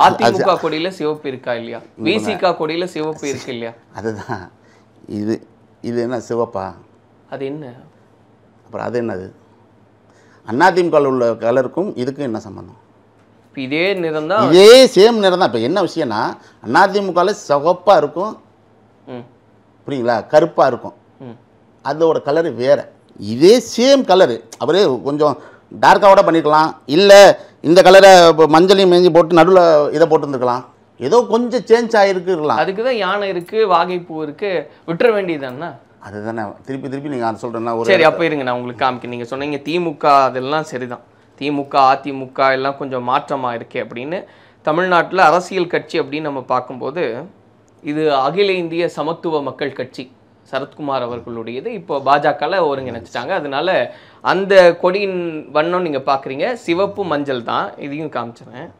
அதிமுக கொடியில சிவப்பு இருக்கா இல்லையா? விசிக கொடியில சிவப்பு இருக்கு இல்லையா? அதுதான். இது இது என்ன சிவப்பா? அது என்ன? அப்புறம் அது என்னது? அதிமுகவில் உள்ள கலருக்கும் இதுக்கும் என்ன சம்பந்தம்? இதே நிறம் தான், இதே சேம் நிறம் தான். இப்போ என்ன விஷயம்னா அதிமுகவில் சிவப்பாக இருக்கும், புரியுங்களா, கருப்பாக இருக்கும், அதோட கலரு வேறு. இதே சேம் கலரு அப்படியே கொஞ்சம் டார்க்காவோட பண்ணிக்கலாம், இல்லை இந்த கலரை இப்போ மஞ்சளையும் மேஞ்சி போட்டு நடுவில் இதை போட்டுருந்துருக்கலாம், ஏதோ கொஞ்சம் சேஞ்ச் ஆகிருக்குலாம். அதுக்கு தான் யானை இருக்குது, வாகைப்பூ இருக்குது, விட்டுற வேண்டியதுதானே. அதுதானே திருப்பி திருப்பி நீங்கள் அதை சொல்கிறேன்னா ஒரு சரி. அப்போ இருங்க, நான் உங்களுக்கு காமிக்க. நீங்கள் சொன்னீங்க திமுக அதெல்லாம் சரிதான், திமுக அதிமுக எல்லாம் கொஞ்சம் மாற்றமாக இருக்கே அப்படின்னு. தமிழ்நாட்டில் அரசியல் கட்சி அப்படின்னு நம்ம பார்க்கும்போது இது அகில இந்திய சமத்துவ மக்கள் கட்சி சரத்குமார் அவர்களுடையது இப்போ பாஜகவில் ஒருங்கிணைச்சிட்டாங்க. அதனால அந்த கொடியின் வண்ணம் நீங்கள் பார்க்குறீங்க சிவப்பு மஞ்சள் தான். இதையும் காமிச்சிடுறேன்.